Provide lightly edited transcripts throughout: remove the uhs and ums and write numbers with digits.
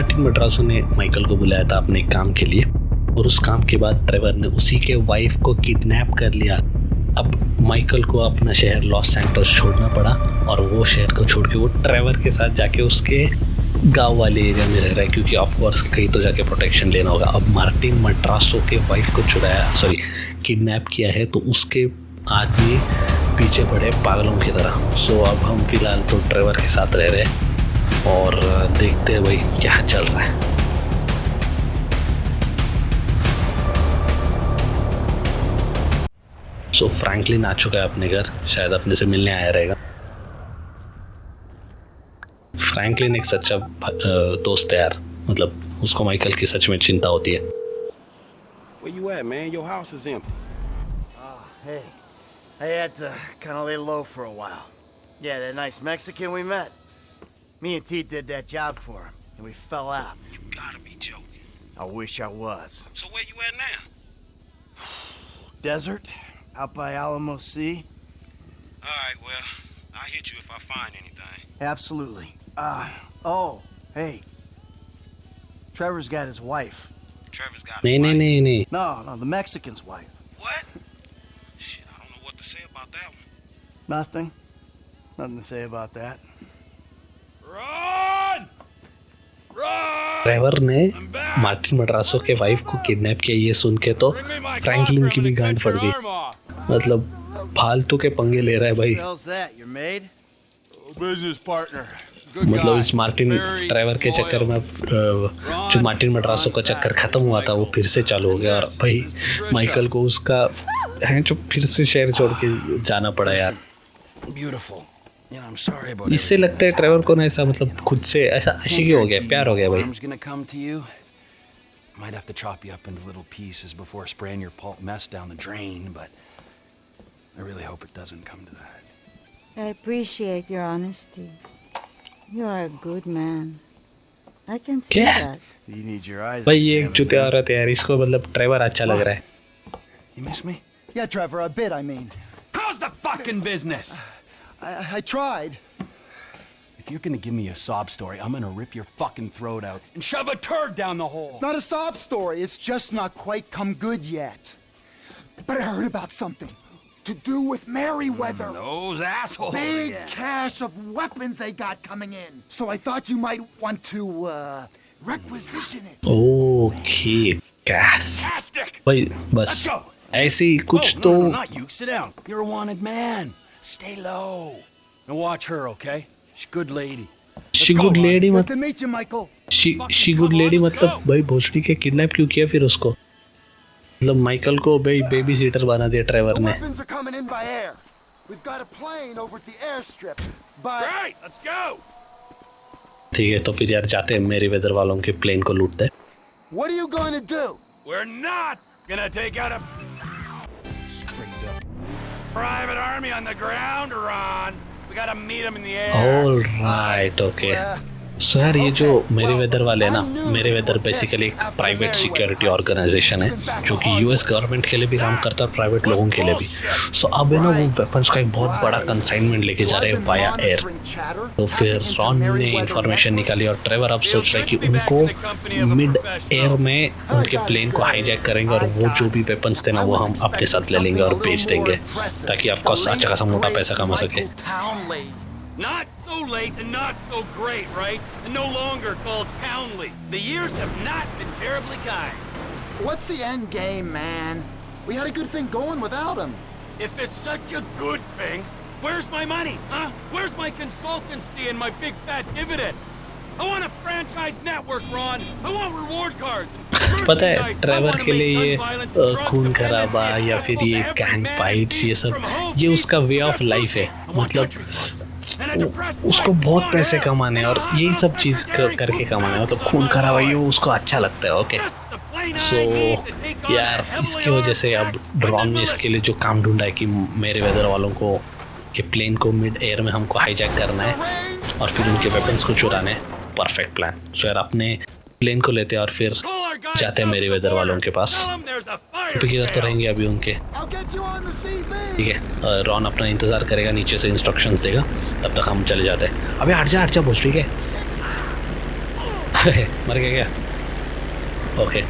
Martin मड्रासो ने Michael को बुलाया था अपने काम के लिए और उस काम के बाद ट्रेवर ने उसी के वाइफ को किडनैप कर लिया। अब माइकल को अपना शहर लॉस सैंटोस छोड़ना पड़ा और वो शहर को छोड़ के वो ट्रेवर के साथ जाके उसके गांव वाले एरिया में रह रहा है, क्योंकि ऑफ कोर्स कहीं तो जाके प्रोटेक्शन लेना होगा। अब मार्टिन मड्रासो के वाइफ को किडनैप किया है, तो उसके आदमी पीछे पड़े पागलों की तरह। सो अब हम फिलहाल तो ट्रेवर के साथ रह रहे हैं और देखते हैं भाई क्या चल रहा है। सो फ्रैंकलिन आ चुका है अपने घर, शायद अपने से मिलने आया रहेगा। फ्रैंकलिन एक सच्चा दोस्त है यार, मतलब उसको माइकल की सच में चिंता होती है। Where you at, man? Your house is empty. Oh, hey. I had to kind of lay low for a while. Yeah, that nice Mexican we met. Me and T did that job for him, and we fell out. You gotta be joking. I wish I was. So where you at now? Desert, out by Alamo Sea. All right, well, I'll hit you if I find anything. Absolutely. Oh, hey. Trevor's got his wife. Trevor's got a नहीं नहीं नहीं No, the Mexican's wife. What? Shit, I don't know what to say about that one. Nothing. Nothing to say about that. Run! Run! Trevor ने Martin मड्रासो के wife को kidnap किया, ये सुन के तो फ्रैंकलिन की भी गांड फट गई। मतलब फालतू के पंगे ले रहा है भाई। What the hell's that? Your maid? Business partner. मतलब इस मार्टिन ट्रेवर के चक्कर में जो मार्टिन मड्रासो का चक्कर खत्म हुआ था वो फिर से चालू हो गया और भाई माइकल को उसका है जो फिर से शहर छोड़ के जाना पड़ा यार। Beautiful. You know, I'm sorry about इससे लगता है ट्रेवर को ना ऐसा मतलब खुद से ऐसा आशिकी हो गया, प्यार हो गया भाई। I'm gonna come to you. Might have to chop you up into little pieces before spraying your pulp mess down the drain, but I really hope it doesn't come to that. I appreciate your honesty. You are a good man. I can see क्या? that. You need your eyes. भाई ये एक examined, चुतिया man. औरत है यार, इसको मतलब Trevor अच्छा लग रहा है। You miss me? Yeah, Trevor, a bit, I mean. How's the fucking business? I tried. If you're gonna give me a sob story, I'm gonna rip your fucking throat out and shove a turd down the hole. It's not a sob story. It's just not quite come good yet. But I heard about something to do with Merryweather. Those assholes Big again. cache of weapons they got coming in. So I thought you might want to, requisition it. Okay gas Fantastic. भाई बस Let's go. ऐसे ही कुछ Oh, तो no, not you. Sit down. You're a wanted man. Stay low. And watch her, okay? She's a good lady. She go, good man. Lady Good मत to meet you, Michael. She good lady मतलब भाई भोसड़ी के kidnap क्यों किया फिर उसको? मतलब माइकल को भाई बेबी सीटर बना दिया ट्रेवर The ने। weapons are coming in by air. We've got a plane over at the airstrip, but Right, let's go. ठीक है तो फिर यार जाते हैं मेरीवेदर वालों के प्लेन को लूटते हैं। what are you going to do? We're not gonna take out a Straight up. private army on the ground, Ron. We gotta meet them in the air. All right okay. So यार ये जो Merryweather वाले हैं ना, Merryweather basically एक private security organisation है जो कि यूएस गवर्नमेंट के लिए भी काम करता है और प्राइवेट लोगों के लिए भी। सो अब है ना वो वेपन्स का एक बहुत बड़ा कंसाइनमेंट लेके जा रहे हैं वाया एयर। तो फिर रॉन ने इंफॉर्मेशन निकाली और ट्रेवर अब सोच रहा है कि उनको मिड एयर में उनके प्लेन को हाईजैक करेंगे और वो जो भी वेपन्स थे ना वो हम अपने साथ ले लेंगे और बेच देंगे ताकि ऑफकोर्स अच्छा खासा मोटा पैसा कमा सके। Not so late and not so great, right? And no longer called Townley. The years have not been terribly kind. What's the end game, man? We had a good thing going without him. If it's such a good thing, where's my money, huh? Where's my consultancy and my big fat dividend? I want a franchise network, Ron. I want reward cards. पता है Trevor के लिए ये खून खराबा या फिर ये गैंग फाइट्स ये सब ये उसका वे ऑफ लाइफ है। मतलब उसको बहुत पैसे कमाने और यही सब चीज़ करके कमाना मतलब खून खराबा ये उसको अच्छा लगता है। ओके सो यार इसकी वजह से अब रॉन ने इसके लिए जो काम ढूंढा है कि मेरीवेदर वालों को कि प्लेन को मिड एयर में हमको हाईजैक करना है और फिर उनके वेपन्स को चुराना है। Perfect plan. सो यार अपने प्लेन को लेते हैं और फिर जाते हैं मेरीवेदर वालों के पास। किधर तो रहेंगे अभी उनके। ठीक है रॉन अपना इंतज़ार करेगा, नीचे से इंस्ट्रक्शंस देगा, तब तक हम चले जाते हैं। अबे हट जा भोसड़ी के। मर गया क्या? ओके,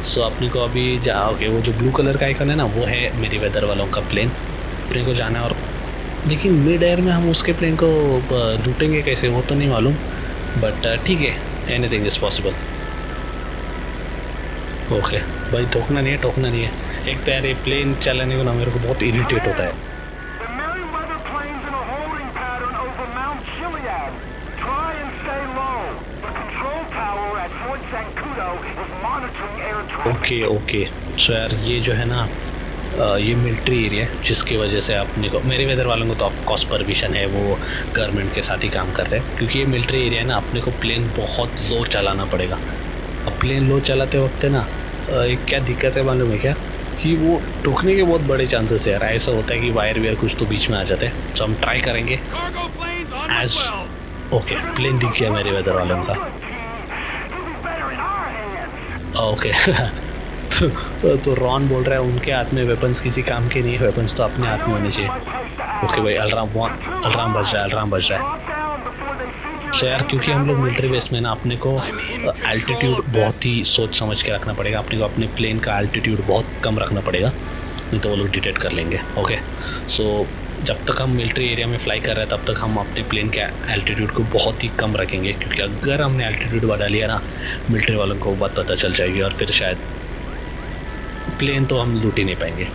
सो अपने को अभी ओके, वो जो ब्लू कलर का आइकन है ना, वो है मेरी वेदर वालों का प्लेन। अपने को जाना है, और लेकिन मिड एयर में हम उसके प्लेन को लूटेंगे कैसे वो तो नहीं मालूम, बट ठीक है, एनीथिंग इज़ पॉसिबल। ओके भाई, ठोकना नहीं है। एक तो यार ये प्लेन चलाने को ना मेरे को बहुत इरिटेट होता है। The Merryweather plane's in a holding pattern over Mount Chiliad. Try and stay low. The control tower at Fort Zancudo is monitoring air traffic. Okay, so यार ये जो है ना ये मिलिट्री एरिया है, जिसकी वजह से अपने को, मेरे वेदर वालों को तो ऑफकोर्स परमिशन है, वो गवर्नमेंट के साथ ही काम करते हैं, क्योंकि ये मिलिट्री एरिया है ना, अपने को प्लेन बहुत लो चलाना पड़ेगा। अब प्लेन लो चलाते वक्त है ना एक क्या दिक्कत है मालूम है क्या, कि वो टूटने के बहुत बड़े चांसेस है यार। ऐसा होता है कि वायर वेयर कुछ तो बीच में आ जाते हैं, तो हम ट्राई करेंगे एज ओके। प्लेन दिख गया मेरे वेदर वालों का। ओके तो रॉन बोल रहा है उनके हाथ में वेपन्स किसी काम के नहीं है, वेपन्स तो अपने हाथ में होने चाहिए। ओके भाई, अलार्म बज रहा है। सो यार क्योंकि हम लोग मिलिट्री बेस में ना, अपने को एल्टीट्यूड बहुत ही सोच समझ के रखना पड़ेगा। अपने को अपने प्लेन का एल्टीट्यूड बहुत कम रखना पड़ेगा, नहीं तो वो लोग डिटेक्ट कर लेंगे। ओके, सो जब तक हम मिलिट्री एरिया में फ्लाई कर रहे हैं तब तक हम अपने प्लेन के एल्टीट्यूड को बहुत ही कम रखेंगे, क्योंकि अगर हमने एल्टीट्यूड बढ़ा लिया ना, मिलिट्री वालों को बात पता चल जाएगी और फिर शायद प्लेन तो हम लूट ही नहीं पाएंगे।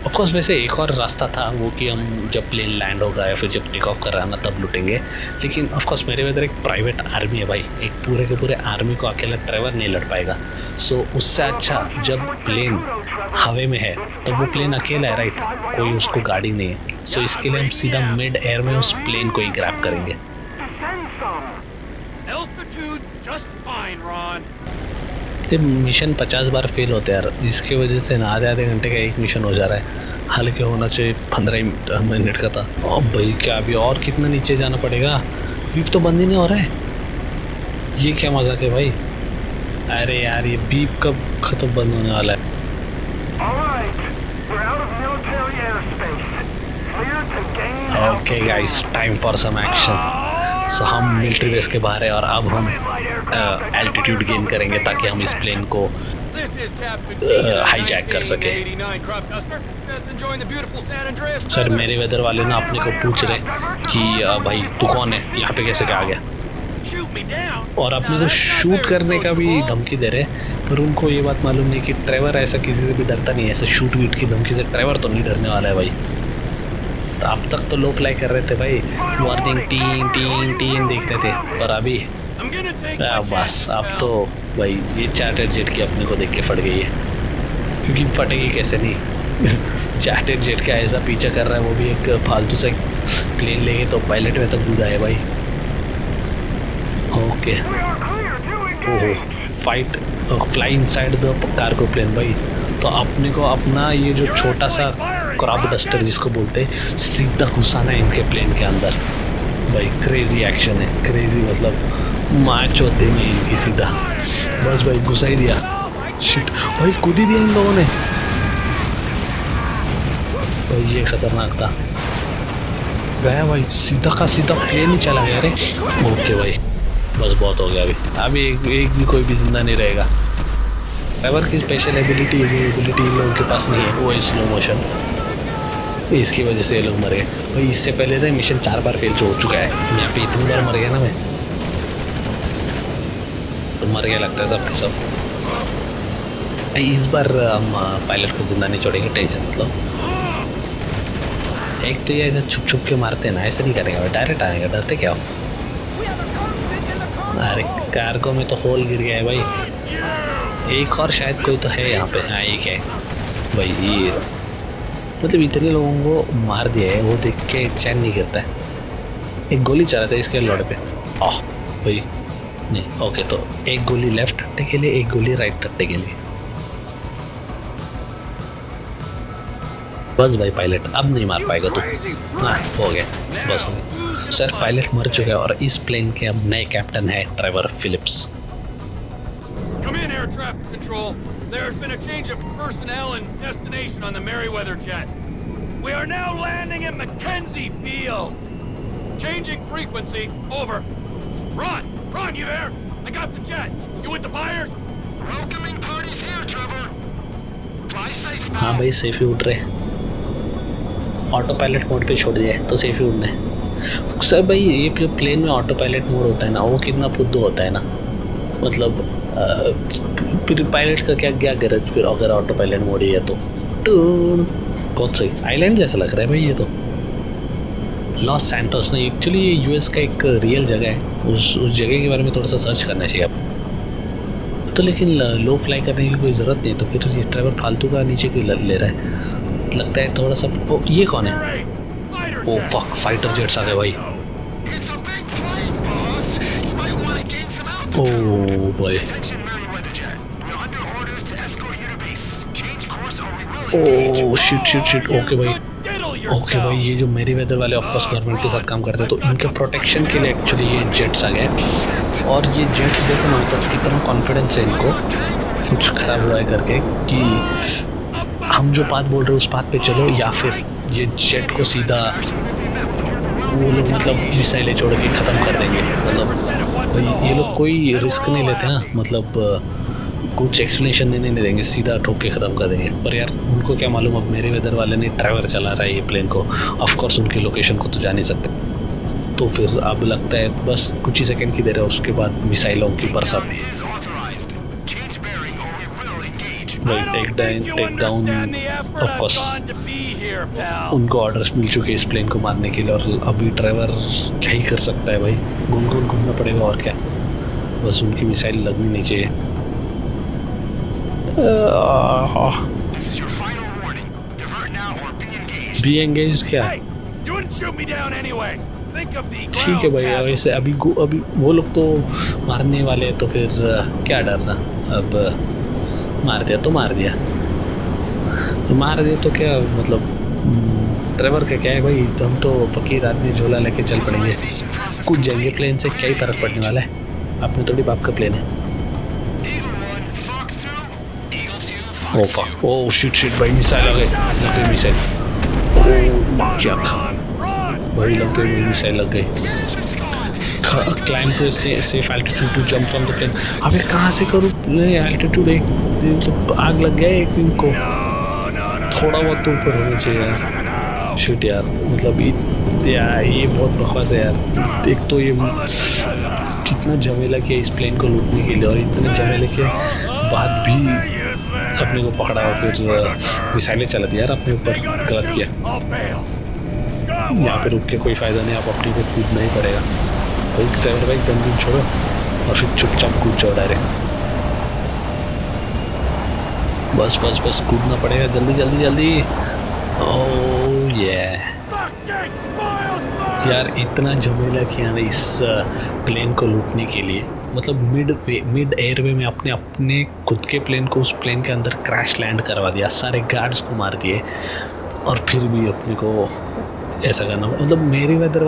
ऑफकोर्स वैसे एक और रास्ता था, वो कि हम जब प्लेन लैंड होगा या फिर जब टेक ऑफ कर रहा है ना तब लूटेंगे, लेकिन ऑफकोर्स मेरे वेदर एक प्राइवेट आर्मी है भाई, एक पूरे के पूरे आर्मी को अकेला ड्राइवर नहीं लड़ पाएगा। सो उससे अच्छा जब प्लेन हवे में है तब वो प्लेन अकेला है, राइट, कोई उसको गाड़ी नहीं है। सो इसके लिए हम सीधा मिड एयर में उस प्लेन को ही ग्रैब करेंगे। ये मिशन 50 बार फेल होते हैं यार, इसकी वजह से ना आधे घंटे का एक मिशन हो जा रहा है, हालांकि होना चाहिए 15 मिनट का था। अब भाई क्या अभी और कितना नीचे जाना पड़ेगा? बीप तो बंद ही नहीं हो रहा है, ये क्या मजाक है भाई? अरे यार ये बीप कब खत्म बंद होने वाला है? Okay guys, time for some action. So हम मिलिट्री बेस के बाहर है और अब हम एल्टीट्यूड गेन करेंगे ताकि हम इस प्लेन को हाईजैक कर सके। सर मेरे वेदर वाले ना अपने को पूछ रहे कि भाई तू कौन है, यहाँ पे कैसे क्या आ गया, और अपने को शूट करने का भी धमकी दे रहे, पर उनको ये बात मालूम नहीं कि ट्रेवर ऐसा किसी से भी डरता नहीं है, ऐसे शूट वीट की धमकी से ट्रेवर तो नहीं डरने वाला है भाई। तो अब तक तो लो फ्लाई कर रहे थे भाई, वार्निंग टीन टीन टीन देख रहे थे, और अभी बस अब तो भाई ये चार्टर जेट की अपने को देख के फट गई है, क्योंकि फटेगी कैसे नहीं। चार्टर जेट का ऐसा पीछा कर रहा है, वो भी एक फालतू से प्लेन लेंगे तो पायलट में तो कूदा है भाई। ओके, ओहो, fly inside the cargo plane भाई। तो अपने को अपना ये जो छोटा सा क्रॉप डस्टर जिसको बोलते हैं, सीधा घुसाना है इनके प्लेन के अंदर भाई। क्रेजी एक्शन है, क्रेजी मतलब माच होते नहीं इनकी, सीधा बस भाई घुसा ही दिया। शिट भाई, कूद ही दिया इन लोगों ने भाई, ये खतरनाक था। गया भाई, सीधा का सीधा प्लेन ही चला गया रे। ओके भाई, बस बहुत हो गया, अभी एक भी कोई भी जिंदा नहीं रहेगा। ड्राइवर की स्पेशल एबिलिटी इन लोगों के पास नहीं है, वो है स्लो मोशन, इसकी वजह से ये लोग मर गए भाई। इससे पहले तो मिशन 4 बार फेल हो चुका है, यहाँ पे इतनी बार मर गया ना मैं, तो मर गया लगता है सब सब। इस बार हम पायलट को जिंदा नहीं छोड़ेंगे, टेंशन मतलब। एक तो ये ऐसा छुप छुप के मारते हैं ना, ऐसा नहीं करेंगे, डायरेक्ट आने का, डरते क्या हो? अरे कार्गो में तो होल गिर गया है भाई। एक और शायद कोई तो है यहाँ पे, हाँ एक है भाई। ये मतलब इतने लोगों को मार दिया है, वो देख के चैन नहीं करता है। एक गोली चलाता है इसके लड़ पे, ओह भाई नहीं। ओके, तो एक गोली लेफ्ट टट्टे के लिए, एक गोली राइट टट्टे के लिए। बस भाई पायलट अब नहीं मार पाएगा तू। हाँ हो गया, बस हो गया सर, पायलट मर चुका है और इस प्लेन के अब नए कैप्टन है Trevor Phillips. Come in, air traffic control. There's been a change of personnel and destination on the Merryweather jet. We are now landing in Mackenzie Field. Changing frequency, over. Ron, you there? I got the jet. You with the buyers? Welcoming parties here, Trevor. Fly safe now. हाँ भाई safe ही उड़ रहे, auto pilot mode पे छोड़ दिया तो safe ही उड़ना है सर। भाई ये जो प्लेन में ऑटो पायलट मोड होता है ना, वो कितना फुद्दू होता है ना, मतलब फिर पायलट का क्या क्या गरज फिर अगर ऑटो पायलट मोड ही है तो। कौन सही आइलैंड जैसा लग रहा है भाई ये तो। लॉस सैंटोस ना, एक्चुअली ये यूएस का एक रियल जगह है, उस जगह के बारे में थोड़ा सा सर्च करना चाहिए आप तो। लेकिन लो फ्लाई करने की कोई ज़रूरत नहीं, तो फिर ये ड्राइवर फालतू का नीचे क्यों ले रहा है, लगता है थोड़ा सा। ओ ये कौन है? ओ फक, फाइटर जेट्स आ गए भाई। It's a big plane, boss. You might want to gain some altitude. ओ भाई, Attention, Merryweather Jet. We're under orders to escort you to base. Change course or we will engage. Oh shit. Okay भाई, okay भाई, ये जो Merryweather वाले of course government के साथ काम करते हैं, तो इनके प्रोटेक्शन के लिए एक्चुअली ये जेट्स आ गए। और ये जेट्स देखो ना, मतलब कितना कॉन्फिडेंस है इनको कुछ खराब हुआ है करके कि हम जो बात बोल रहे हैं उस बात पे चलो, या फिर ये जेट को सीधा वो लोग मतलब मिसाइलें छोड़ के ख़त्म कर देंगे। मतलब भाई ये लोग कोई रिस्क नहीं लेते हैं, मतलब कुछ एक्सप्लेनेशन देने नहीं देंगे, सीधा ठोक के ख़त्म कर देंगे। पर यार उनको क्या मालूम, अब मेरे वेदर वाले ने ड्राइवर चला रहा है ये प्लेन को, ऑफकोर्स उनकी लोकेशन को तो जा नहीं सकते। तो फिर अब लगता है बस कुछ ही सेकंड की देर है, उसके बाद मिसाइलों की बरसात। Is authorized. Change bearing or we will engage. भाई टेक डाउन ऑफकोर्स उनको ऑर्डर्स मिल चुके हैं इस प्लेन को मारने के लिए, और अभी ड्राइवर क्या ही कर सकता है भाई, गोल गोल घूमना पड़ेगा और क्या, बस उनकी मिसाइल लगनी नहीं चाहिए। This is your final warning. Divert now or be engaged. B engage क्या? Hey, you wouldn't shoot me down anyway. Think of the ठीक है ground भाई, casualties. वैसे अभी वो लोग तो मारने वाले हैं, तो फिर क्या डरना। अब मार दिया तो मार दिया तो क्या मतलब, ड्राइवर का क्या है भाई, हम तो फकीर आदमी झोला लेके चल पड़ेंगे, कूद जाएंगे प्लेन से, क्या ही फर्क पड़ने वाला है, अपने थोड़ी बाप का प्लेन है। Eagle 1, Fox 2, Eagle 2, Fox O 2. Fuck, oh shit भाई, मिसाइल आ गई मिसाइल, क्या भाई लग गई मिसाइल लग गई। Climb to safe altitude to jump from the plane. अबे कहाँ से करूँ एल्टीट्यूड, एक तो आग लग गया एक दिन को, थोड़ा बहुत तो ऊपर होना चाहिए यार। शिट यार, मतलब यार ये बहुत बकवास है यार। एक तो ये कितना झमेला किया इस प्लेन को लूटने के लिए, और इतने झमेले के बाद भी अपने को पकड़ा और फिर मिसाइलें चला दिया यार अपने ऊपर, गलत किया। यहाँ पे रुक के कोई फ़ायदा नहीं, आप अपने को कूदना ही पड़ेगा। भाई ड्राइवर भाई गन छोड़ो और फिर चुपचाप कूद जाओ डायरेक्ट, बस कूदना पड़ेगा जल्दी। ओह ये यार इतना झमेला किया ना इस प्लेन को लूटने के लिए, मतलब मिड एयरवे में अपने खुद के प्लेन को उस प्लेन के अंदर क्रैश लैंड करवा दिया, सारे गार्ड्स को मार दिए, और फिर भी अपने को ऐसा करना। मतलब मेरी वेदर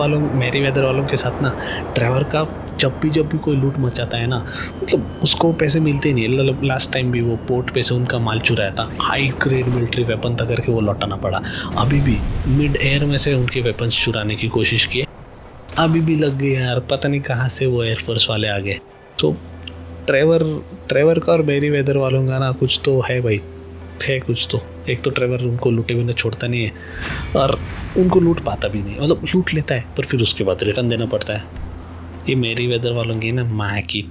वालों के साथ ना ड्राइवर का जब भी कोई लूट मचाता है ना, मतलब उसको पैसे मिलते ही नहीं। मतलब लास्ट टाइम भी वो पोर्ट पे से उनका माल चुराया था, हाई ग्रेड मिलिट्री वेपन था करके वो लौटाना पड़ा। अभी भी मिड एयर में से उनके वेपन्स चुराने की कोशिश की, अभी भी लग गए यार, पता नहीं कहाँ से वो एयरफोर्स वाले आ गए। तो ड्राइवर का और मेरी वेदर वालों का ना कुछ तो है भाई, है कुछ तो। एक तो ड्राइवर उनको लूटे बिना छोड़ता नहीं है, और उनको लूट पाता भी नहीं, मतलब लूट लेता है पर फिर उसके बाद रिटर्न देना पड़ता है। ये मेरी वेदर वालों की ना माँ की